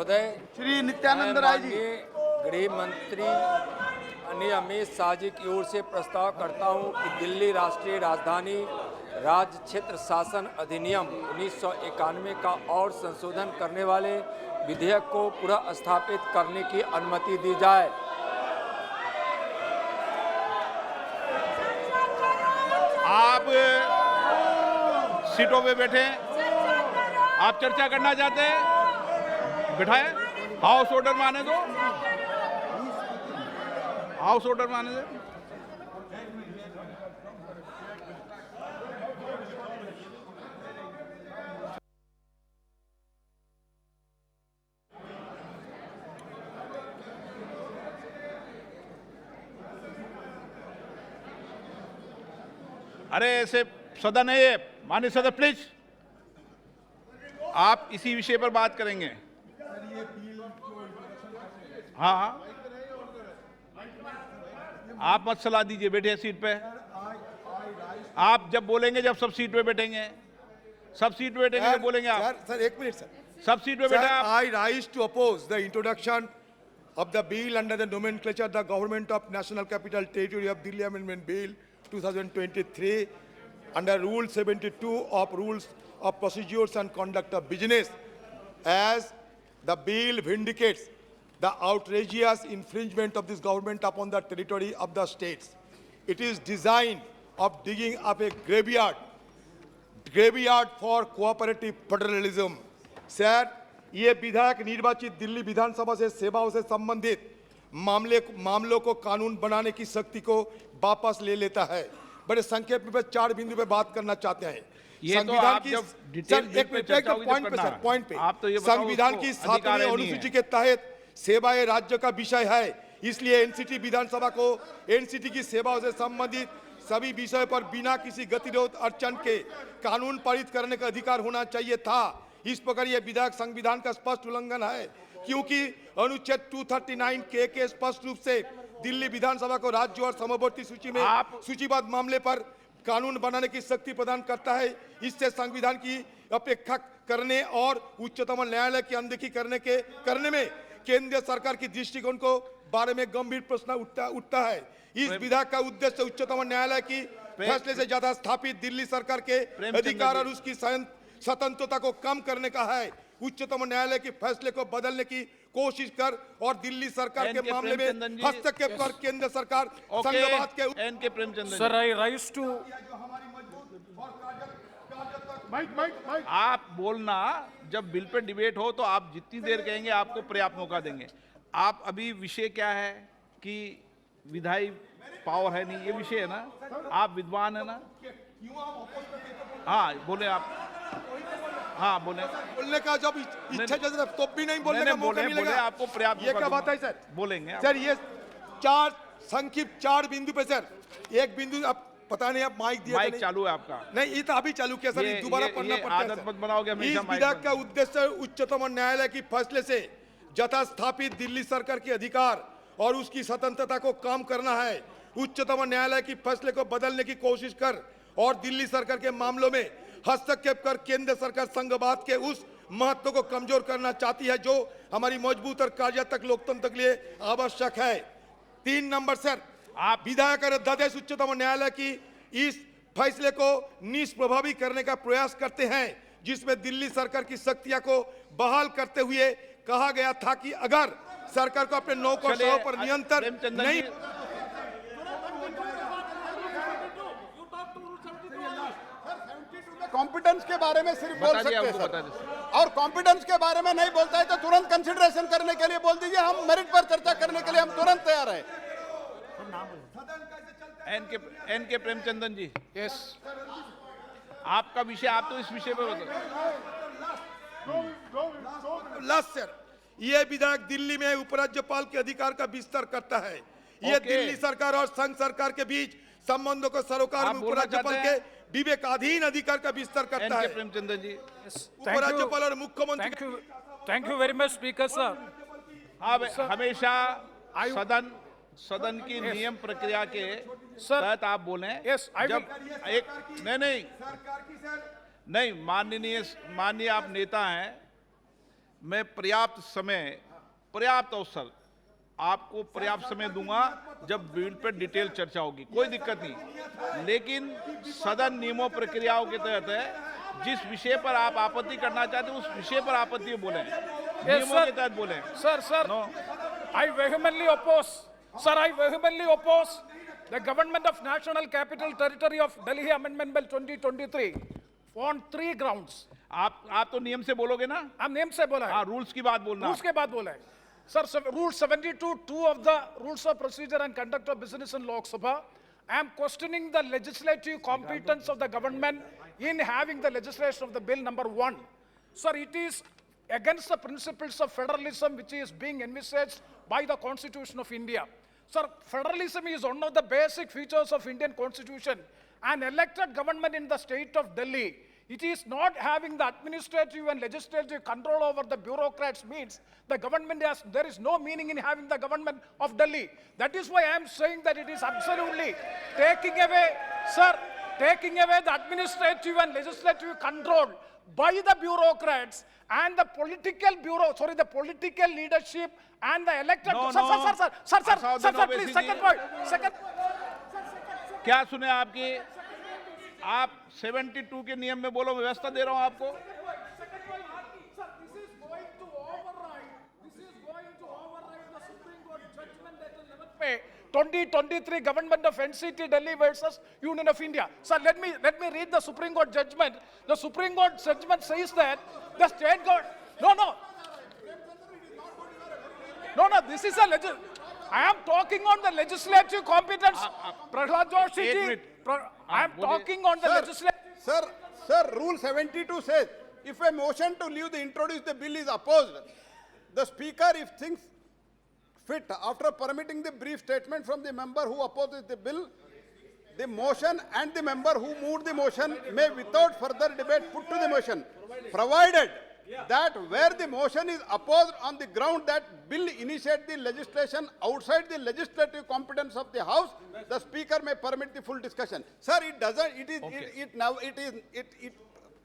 महोदय, श्री नित्यानंद राय जी। गृह मंत्री अमित शाह जी की ओर से प्रस्ताव करता हूं कि दिल्ली राष्ट्रीय राजधानी राज्य क्षेत्र शासन अधिनियम 1991 का और संशोधन करने वाले विधेयक को पुनः स्थापित करने की अनुमति दी जाए। आप सीटों पे बैठे, आप चर्चा करना चाहते हैं, बिठाए। हाउस ऑर्डर माने दो, हाउस ऑर्डर माने दो। अरे ऐसे सदन है ये, माननीय सदस्य प्लीज, आप इसी विषय पर बात करेंगे। हाँ हाँ, आप मत सलाह दीजिए, बैठे सीट पे। आप जब बोलेंगे, जब सब सीट पे बैठेंगे, सब सीट पे बैठेंगे जब बोलेंगे आप। सर एक मिनट सर, सब सीट पे बैठे आप। I rise to oppose the introduction of the bill under the nomenclature the Government of National Capital Territory of Delhi Amendment Bill 2023 under Rule 72 of Rules of Procedures and Conduct of Business, as the bill vindicates the outrageous infringement of this government upon the territory of the states. It is designed of digging up a graveyard for cooperative federalism. Sir, ये विधायक निर्वाचित दिल्ली विधानसभा से सेवाओं से संबंधित मामलों को कानून बनाने की शक्ति को वापस ले लेता है। बड़े संक्षेप में 4 बिंदु पे बात करना चाहते हैं। संविधान की पॉइंट पे संविधान की 7वीं अनुसूची के तहत सेवाएं राज्य का विषय है, इसलिए एनसीटी विधानसभा को एनसीटी की सेवाओं से संबंधित सभी विषय पर बिना किसी गतिरोध अड़चन के कानून पारित करने का अधिकार होना चाहिए था। इस प्रकार यह विधायक संविधान का स्पष्ट उल्लंघन है, क्योंकि अनुच्छेद 239 के स्पष्ट रूप से दिल्ली विधानसभा को राज्य और समवर्ती सूची में सूचीबद्ध मामले पर कानून बनाने की शक्ति प्रदान करता है। इससे संविधान की अपेक्षा करने और उच्चतम न्यायालय की अनदेखी करने में केंद्र सरकार की दृष्टिकोण को बारे में गंभीर प्रश्न उठता है। इस विधायक का उद्देश्य उच्चतम न्यायालय की फैसले से ज्यादा स्थापित दिल्ली सरकार के अधिकार और उसकी स्वतंत्रता को कम करने का है। उच्चतम न्यायालय के फैसले को बदलने की कोशिश कर और दिल्ली सरकार के मामले में हस्तक्षेप कर केंद्र सरकार संघवाद के सर, आई राइज टू आप बोलना, जब बिल पे डिबेट हो तो आप जितनी देर कहेंगे आपको पर्याप्त मौका देंगे। आप अभी विषय क्या है कि विधायी पावर है नहीं, ये विषय है ना, आप विद्वान है ना। हाँ बोले आप, हाँ बोलने का जब इच्छा जब तो भी नहीं बोलने का मौका मिलेगा। आपको पर्याप्त, ये क्या बात है सर? बोलेंगे सर, ये 4 संक्षिप्त 4 बिंदु पे सर, एक बिंदु आप पता नहीं, आप माइक दिया माइक चालू है आपका? नहीं, ये तो अभी चालू किया सर, दोबारा पढ़ना पड़ता है। आदत मत बनाओगे हमेशा। इस विधेयक का उद्देश्य उच्चतम न्यायालय की फैसले से यथा स्थापित दिल्ली सरकार के अधिकार और उसकी स्वतंत्रता को कम करना है। उच्चतम न्यायालय की फैसले को बदलने की कोशिश कर और दिल्ली सरकार के मामलों में हस्तक्षेप कर केंद्र सरकार संघवाद के उस महत्व को कमजोर करना चाहती है जो हमारी मजबूत और कार्यात्मक लोकतंत्र के लिए आवश्यक है। 3 नंबर सर, आप विधायक और अध्यादेश उच्चतम न्यायालय की इस फैसले को निष्प्रभावी करने का प्रयास करते हैं, जिसमें दिल्ली सरकार की शक्तियां को बहाल करते हुए कहा गया था कि अगर सरकार को अपने नौकरों पर नियंत्रण नहीं। कॉम्पिटेंस के बारे में सिर्फ बोल सकते हैं सर, और कॉम्पिटेंस के बारे में नहीं बोलता है तो तुरंत कंसिडरेशन करने के लिए बोल दीजिए। हम मेरिट पर चर्चा करने के लिए हम तुरंत तैयार हैं। एन के प्रेमचंदन जी, यस, आपका विषय, आप तो इस विषय पर लास्ट सर, ये विधायक दिल्ली में उपराज्यपाल के अधिकार का विस्तार करता है। ये दिल्ली सरकार और संघ सरकार के बीच संबंधों को सरोकार में उपराज्यपाल के विवेकाधीन अधिकार का विस्तार करता है। प्रेमचंद्र जी, उपराज्यपाल और मुख्यमंत्री। Thank you very much speaker sir. हमेशा सदन की नियम प्रक्रिया के तहत आप बोले। जब एक नहीं माननीय आप नेता हैं, मैं पर्याप्त अवसर आपको पर्याप्त समय दूंगा जब बिल पर डिटेल चर्चा होगी, कोई दिक्कत नहीं। लेकिन सदन नियमों प्रक्रियाओं के तहत है, जिस विषय पर आप आपत्ति करना चाहते हैं उस विषय पर आपत्ति बोलें, नियमों के तहत बोलें। Sir, No. I vehemently oppose. Sir, I vehemently oppose the Government of National Capital Territory of Delhi Amendment Bill 2023 on 3 grounds. आप तो नियम से बोलोगे ना? हम नेम से बोला है, हाँ, रूल्स की बात बोलना। रूल्स के बाद बोला है। Sir, Rule 72(2) of the Rules of Procedure and Conduct of Business in Lok Sabha, I am questioning the legislative competence of the government in having the legislation of the bill number 1. Sir, it is against the principles of federalism which is being envisaged by the Constitution of India. Sir, federalism is one of the basic features of Indian Constitution. An elected government in the state of Delhi, it is not having the administrative and legislative control over the bureaucrats means the government has, there is no meaning in having the government of Delhi. That is why I am saying that it is absolutely taking away, sir, taking away the administrative and legislative control by the bureaucrats and the the political leadership and the elected. No, Sir, no. sir, please, second point. क्या सुने आपकी? आप 72 के नियम में बोलो, व्यवस्था दे रहा हूं आपको। Sir, this is going to override the Supreme Court judgment dated 11th May 2023 Government of NCT Delhi versus Union of India. Sir, let me read the Supreme Court judgment. The Supreme Court judgment says that the state government. No, this is I am talking on the legislative competence. Prahlad Joshi ji, I am talking on the legislative. Sir, Rule 72 says, if a motion to leave the introduced the bill is opposed, the speaker, if thinks fit, after permitting the brief statement from the member who opposes the bill, the motion and the member who moved the motion may without further debate put to the motion, provided that where the motion is opposed on the ground that bill initiate the legislation outside the legislative competence of the House, the speaker may permit the full discussion. Sir, it doesn't,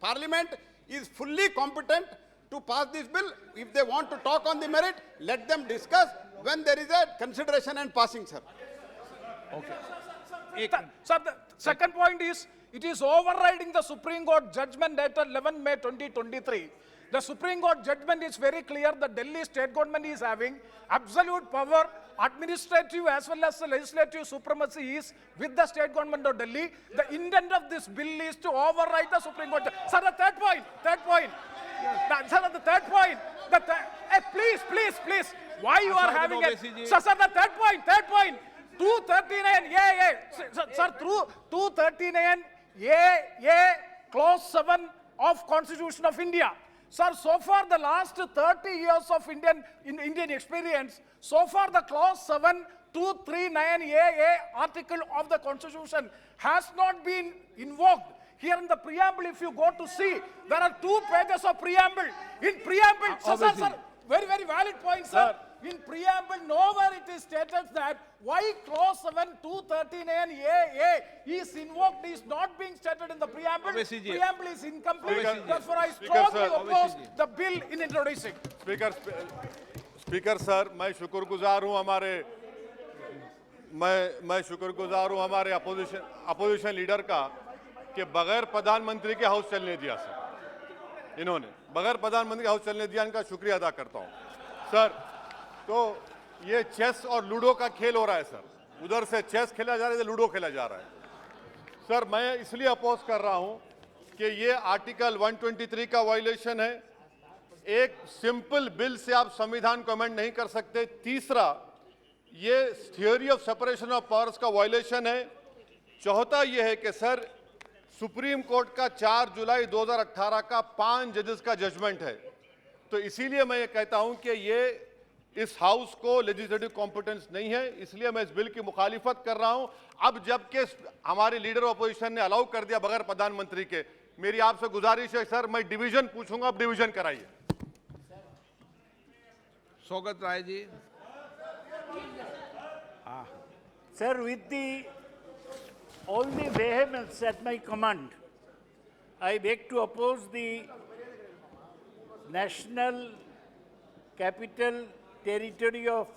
Parliament is fully competent to pass this bill. If they want to talk on the merit, let them discuss when there is a consideration and passing, sir. Sir, the second point is, it is overriding the Supreme Court judgment dated 11 May 2023. The Supreme Court judgment is very clear that Delhi state government is having absolute power, administrative as well as the legislative supremacy is with the state government of Delhi. The intent of this bill is to override the Supreme Court. Sir, the third point. Sir, the third point. Please. Why you are having it? Sir, the third point. 239, sir, through 239, clause 7 of Constitution of India. Sir, so far the last 30 years of Indian experience, so far the clause 7, 239 article of the Constitution has not been invoked. Here in the preamble, if you go to see, there are 2 pages of preamble. In preamble, sir, very valid point, sir. In preamble, nowhere it is stated that why clause 7, 239 is invoked is not being stated in the preamble. Preamble is incomplete. Therefore, I strongly oppose the bill in introducing. Speaker sir, मैं शुक्रगुजार हूं हमारे opposition leader का कि बगैर प्रधानमंत्री के house चलने दिया सर। इन्होंने बगैर प्रधानमंत्री के हाउस चलने दिया, इनका शुक्रिया अदा करता हूं सर। तो ये चेस और लूडो का खेल हो रहा है सर, उधर से चेस खेला जा रहा है, इधर लूडो खेला जा रहा है सर। मैं इसलिए अपोज कर रहा हूं कि ये आर्टिकल 123 का वायलेशन है। एक सिंपल बिल से आप संविधान को अमेंड नहीं कर सकते। तीसरा, ये theory of separation of powers का वायलेशन है। चौथा ये है कि सर, सुप्रीम कोर्ट का 4 जुलाई 2018 का 5 जजेस का जजमेंट है। तो इसीलिए मैं ये कहता हूं कि ये इस हाउस को लेजिस्लेटिव कॉम्पिटेंस नहीं है, इसलिए मैं इस बिल की मुखालिफत कर रहा हूं। अब जबकि हमारे लीडर ऑपोजिशन ने अलाउ कर दिया बगैर प्रधानमंत्री के, मेरी आपसे गुजारिश है सर, मैं डिवीजन पूछूंगा, अब डिवीजन कराइए। स्वागत Rai ji. Sir, with all the vehemence at my command, I beg to oppose the National Capital Territory of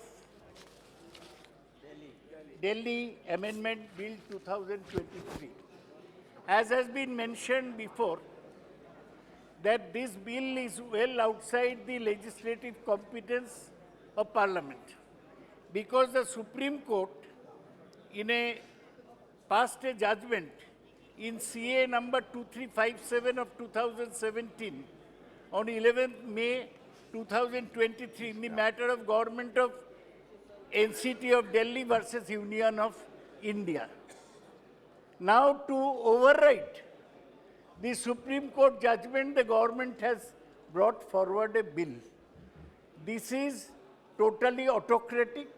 Delhi Amendment Bill 2023. As has been mentioned before, that this bill is well outside the legislative competence of Parliament, because the Supreme Court, in a passed a judgment in CA number 2357 of 2017 on 11th May 2023 in the matter of Government of NCT of Delhi versus Union of India. Now, to override the Supreme Court judgment, the government has brought forward a bill. This is totally autocratic.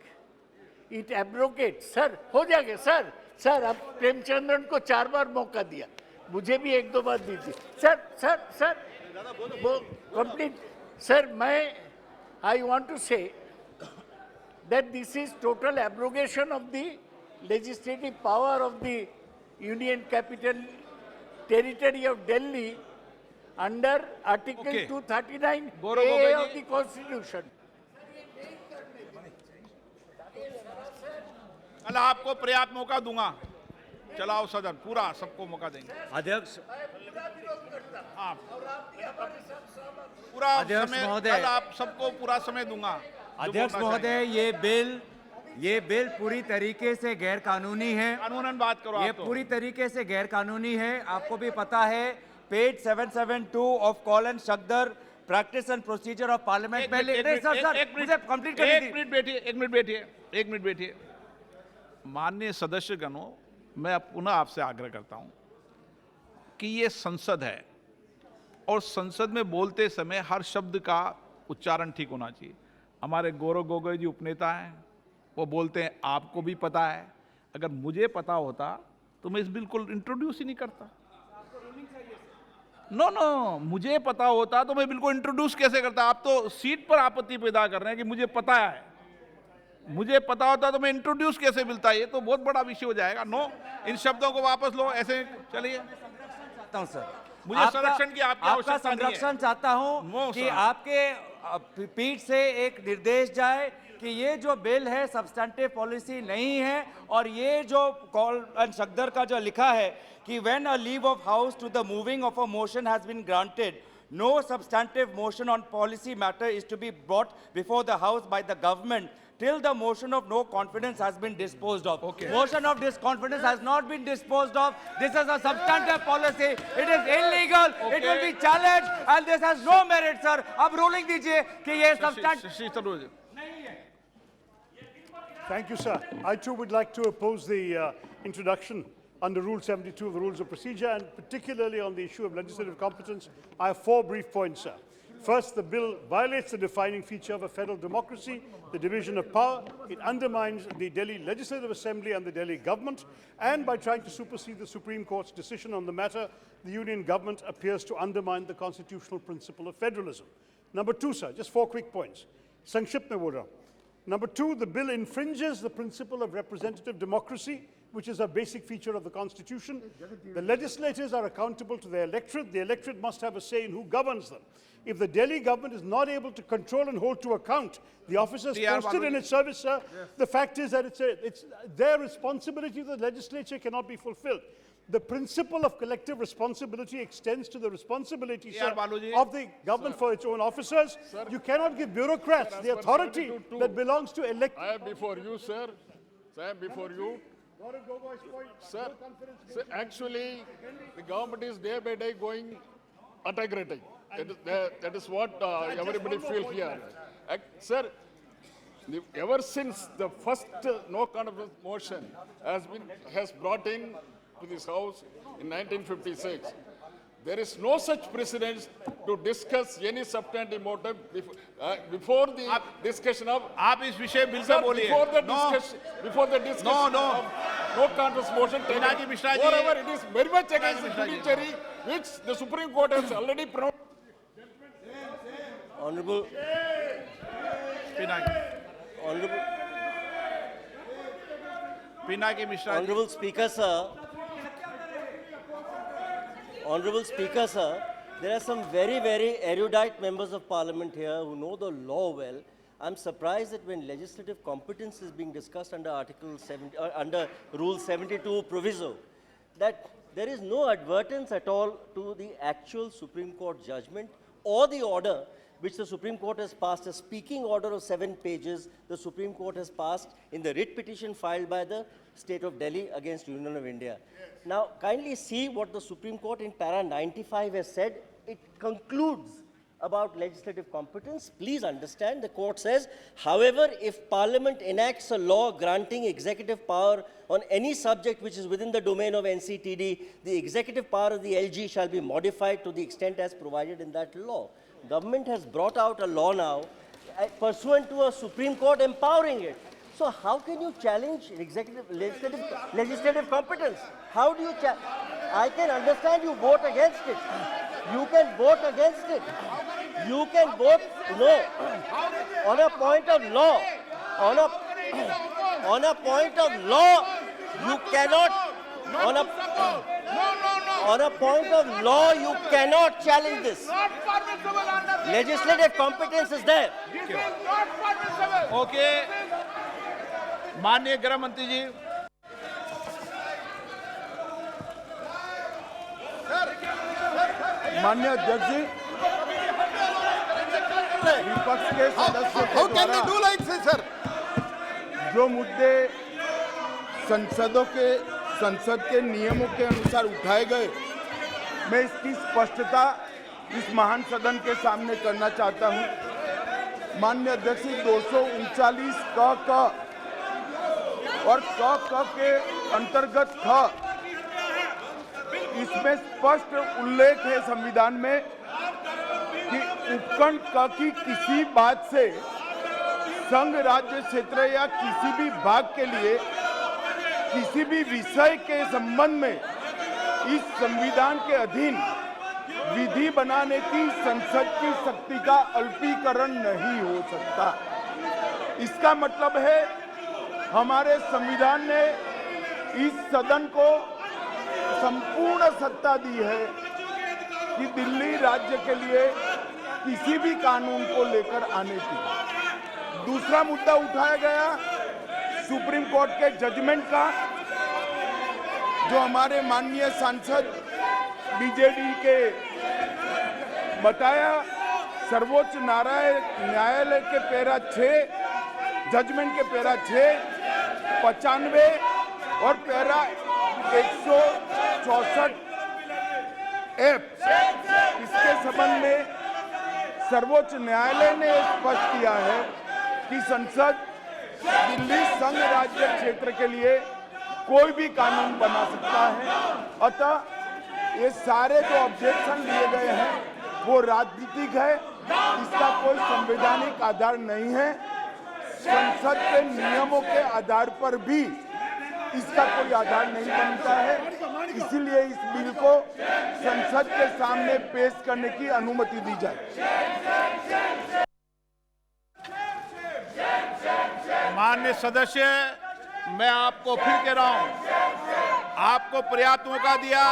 It abrogates. Sir, हो जाएगा sir. Sir, अब प्रेमचंद्रन को 4 बार मौका दिया. मुझे भी 1-2 बार दीजिए. Sir, वो complete. Sir, I want to say that this is total abrogation of the legislative power of the Union Capital Territory of Delhi under Article 239 A of the Constitution. कल आपको पर्याप्त मौका दूंगा. चलाओ सदन, पूरा सबको मौका देंगे. अध्यक्ष पूरा अध्यक्ष समय, महोदय, कल आप सबको पूरा समय दूंगा. जो अध्यक्ष बोलना महोदय, ये बिल पूरी तरीके से गैर कानूनी है. कानूनन बात करो. ये आप तो पूरी तरीके से गैर कानूनी है. आपको भी पता है, page 772 of Kaul Shakdher practice and procedure of parliament में. मुझे कंप्लीट करने दीजिए. एक मिनट बैठिए. माननीय सदस्यगणों, मैं पुनः आपसे आग्रह करता हूं कि ये संसद है और संसद में बोलते समय हर शब्द का उच्चारण ठीक होना चाहिए. हमारे गौरव गोगोई जी उपनेता हैं, वो बोलते हैं आपको भी पता है. अगर मुझे पता होता तो मैं इस बिल को इंट्रोड्यूस ही नहीं करता. नो, मुझे पता होता तो मैं बिल को इंट्रोड्यूस कैसे करता. आप तो सीट पर आपत्ति पैदा कर रहे हैं कि मुझे पता है. मुझे पता होता तो मैं इंट्रोड्यूस कैसे मिलता. ये तो बहुत बड़ा विषय हो जाएगा. नो, इन शब्दों को वापस लो. ऐसे चलिए. चाहता हूं सर, मुझे संरक्षण की आपकी आपका आवश्यकता नहीं है. संरक्षण चाहता हूं कि आपके पीठ से एक निर्देश जाए कि ये जो बिल है सब्सटेंटिव पॉलिसी नहीं है. और ये जो कॉलन शक्दर का जो लिखा है कि when a leave of house to the moving of a motion has been granted, no substantive motion on policy matter is to be brought before the house by the government till the motion of no confidence has been disposed of. Motion of disconfidence has not been disposed of. This is a substantive policy. It is illegal. It will be challenged and this has no merit, sir. अब ruling दीजिए कि ये substantive. Thank you, sir. I too would like to oppose the introduction under Rule 72 of the Rules of Procedure, and particularly on the issue of legislative competence. I have 4 brief points, sir. First, the bill violates the defining feature of a federal democracy, the division of power. It undermines the Delhi Legislative Assembly and the Delhi government, and by trying to supersede the Supreme Court's decision on the matter, the union government appears to undermine the constitutional principle of federalism. Number 2, sir, just 4 quick points. Sankshipt mein bol raha hu. Number 2, the bill infringes the principle of representative democracy, which is a basic feature of the Constitution. The legislators are accountable to their electorate. The electorate must have a say in who governs them. If the Delhi government is not able to control and hold to account the officers posted in its service, sir, the fact is that it's their responsibility. The legislature cannot be fulfilled. The principle of collective responsibility extends to the responsibility, sir, of the government for its own officers. You cannot give bureaucrats the authority that belongs to elect. I am before you, sir. I am before you. Sir, actually, the government is day by day going autocratic. That is what everybody feels here. Sir, ever since the first no confidence motion has brought in to this house in 1956, there is no such precedence to discuss any substantive motive before the discussion of. आप इस विषय bill pay बोलिए. Before the discussion of no confidence motion taken. Moreover, it is very much against the judiciary, which the Supreme Court has already pronounced. Honorable Pinaki Mishra. Honorable Speaker, sir. Honorable Speaker, sir, There are some very, very erudite members of parliament here who know the law well. I'm surprised that when legislative competence is being discussed under under Rule 72 proviso, that there is no advertence at all to the actual Supreme Court judgment or the order which the Supreme Court has passed, a speaking order of 7 pages the Supreme Court has passed in the writ petition filed by the State of Delhi against Union of India. Now, kindly see what the Supreme Court in para 95 has said. It concludes about legislative competence. Please understand, the court says, however, if Parliament enacts a law granting executive power on any subject which is within the domain of NCTD, the executive power of the LG shall be modified to the extent as provided in that law. Government has brought out a law now pursuant to a Supreme Court empowering it. So how can you challenge legislative competence? How do you I can understand you vote against it. You can vote against it. You can vote no. On a point of law. On a point of law, you cannot. On a point of law, you cannot challenge this. Legislative competence is there. Okay. माननीय गृह मंत्री जी, माननीय अध्यक्ष जी, विपक्ष के सदस्यों के द्वारा जो मुद्दे संसद के नियमों के अनुसार उठाए गए, मैं इसकी स्पष्टता इस महान सदन के सामने करना चाहता हूं। माननीय अध्यक्ष जी, 239 क और क के अंतर्गत ख, इसमें स्पष्ट उल्लेख है संविधान में कि उपखंड क की किसी बात से संघ राज्य क्षेत्र या किसी भी भाग के लिए किसी भी विषय के संबंध में इस संविधान के अधीन विधि बनाने की संसद की शक्ति का अल्पीकरण नहीं हो सकता। इसका मतलब है हमारे संविधान ने इस सदन को संपूर्ण सत्ता दी है कि दिल्ली राज्य के लिए किसी भी कानून को लेकर आने की। दूसरा मुद्दा उठाया गया सुप्रीम कोर्ट के जजमेंट का, जो हमारे माननीय सांसद बीजेडी के बताया, सर्वोच्च न्यायालय के पैरा 6 जजमेंट के पैरा 6, 95 और पैरा 164 F, इसके संबंध में सर्वोच्च न्यायालय ने स्पष्ट किया है कि संसद दिल्ली संघ राज्य क्षेत्र के लिए कोई भी कानून बना सकता है। अतः ये सारे जो ऑब्जेक्शन लिए गए हैं वो राजनीतिक है, इसका कोई संवैधानिक आधार नहीं है। संसद के नियमों के आधार पर भी इसका कोई आधार नहीं बनता है, इसीलिए इस बिल को संसद के सामने पेश करने की अनुमति दी जाए। माननीय सदस्य, मैं आपको फिर कह रहा हूं, आपको पर्याप्त मौका दिया,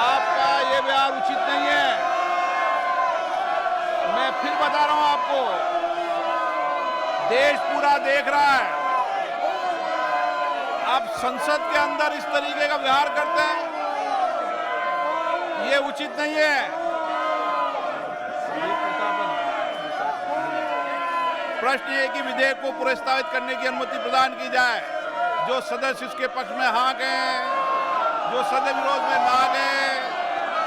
आपका ये व्यवहार उचित नहीं है। मैं फिर बता रहा हूं आपको, देश पूरा देख रहा है, आप संसद के अंदर इस तरीके का व्यवहार करते हैं, ये उचित नहीं है। प्रश्न ये कि विधेयक को प्रस्तावित करने की अनुमति प्रदान की जाए। जो सदस्य इसके पक्ष में हाँ गए, जो सदस्य विरोध में ना गए,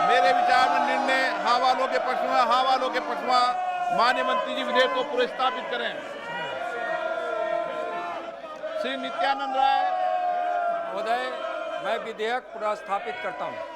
मेरे विचार में निर्णय हाँ वालों के पक्ष में, हाँ वालों के पक्ष में। माननीय मंत्री जी विधेयक को प्रस्तावित करें। श्री नित्यानंद राय महोदय, मैं विधेयक प्रस्तावित करता हूं।